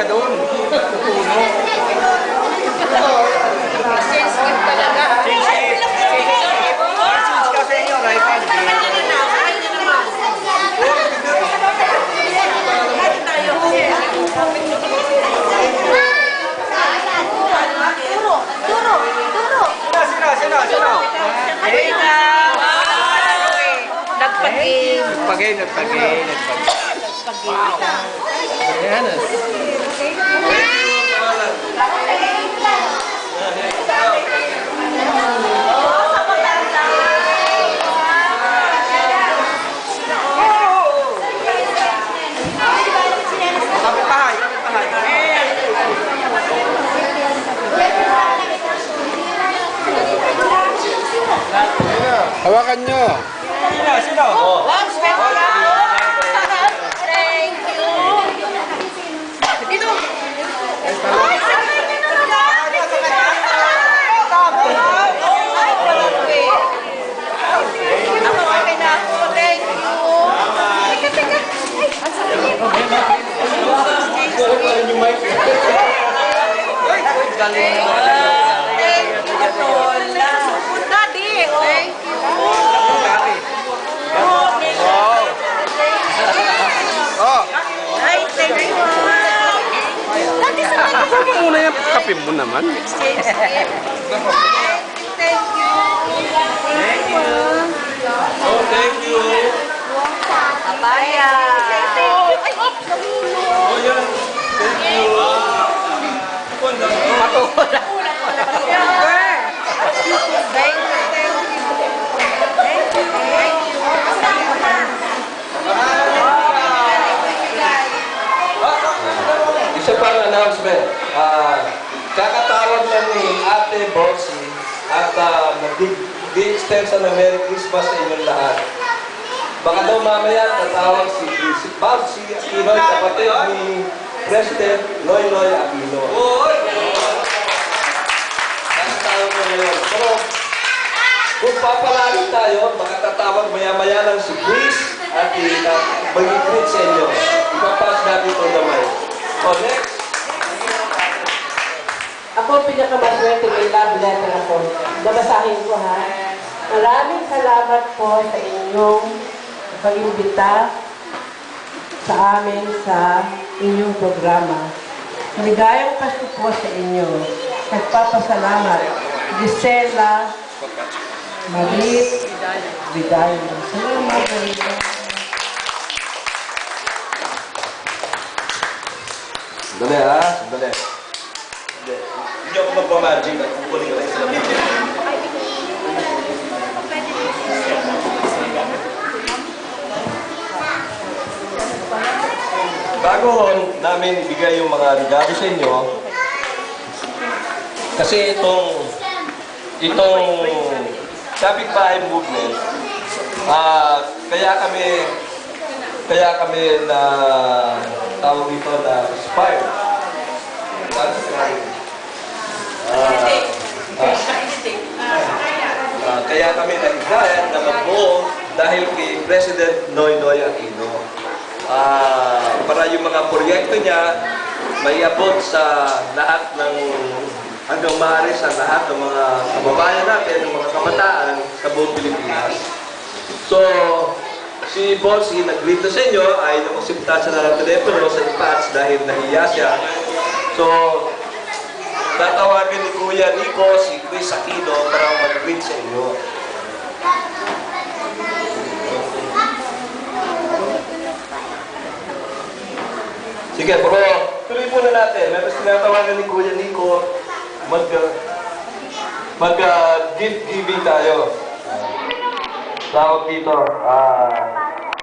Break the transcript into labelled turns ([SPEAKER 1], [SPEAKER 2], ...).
[SPEAKER 1] ka doon. Puno.
[SPEAKER 2] Change gift talaga.
[SPEAKER 1] Change ka sa inyo, Raifan. Sino? Nagpagay. Wow. Bananas. Kapit-bahay.
[SPEAKER 3] Hawakan nyo.
[SPEAKER 1] Sino?
[SPEAKER 2] Thank you. Dito. Ako okay na ako. Thank you. Teka. Ang sakit.
[SPEAKER 1] Galing.
[SPEAKER 2] Thank you. Daddy. Thank you.
[SPEAKER 3] Oh,
[SPEAKER 2] Ay, thank you. Daddy, sa
[SPEAKER 3] huwag mo muna yung kape mo naman.
[SPEAKER 2] exchange gift. Thank you.
[SPEAKER 1] Oh, thank you.
[SPEAKER 2] Papaya. Ay,
[SPEAKER 1] Oh, yan. Thank you.
[SPEAKER 2] Sugar. Thank you.
[SPEAKER 4] Isa pang announcement. Kakatawag lang ni Ate Bossy at mag-extend sa Merry Christmas sa inyong lahat. Baka daw mamaya tatawag si Bossy Aquino, kapatid ni President Noynoy Aquino. Tatawag ko ngayon. Pero kung papalagin tayo, baka tatawag maya-maya lang si Chris at mag-greet sa inyo. Ipapas natin ito naman. O, next.
[SPEAKER 5] Ako pinakamaswerte, may love letter ako. Babasahin ko ha. Maraming salamat po sa inyong pag-imbita sa amin sa inyong programa. Maligayang Pasko po sa inyo. Nagpapasalamat. Gisela Marit Vidayo. Salamat po.
[SPEAKER 4] Sandali ha, sandali. Hindi ako magpamagic at kukunin ko lang sila. Bago namin ibigay yung mga regalo sa inyo, kasi itong kapitbahay movement, kaya kami na tawag dito na inspired. Kaya kami nag-hire na mag-vote dahil kay President Noynoy Aquino. Para yung mga proyekto niya may abot sa lahat ng hanggang maaari sa lahat ng mga kababayan natin, ng mga kabataan sa buong Pilipinas. So, si Bossy nag-greet na sa inyo ay nakusipta sa ng telepono sa IPATS dahil nahiya siya. So, tatawagin ni Kuya Nico si Chris Aquino para mag-greet sa inyo. Sige, bro, tuloy muna natin. Meron tinatawagan ni Kuya Nico mag-gift giving tayo. Tawag dito,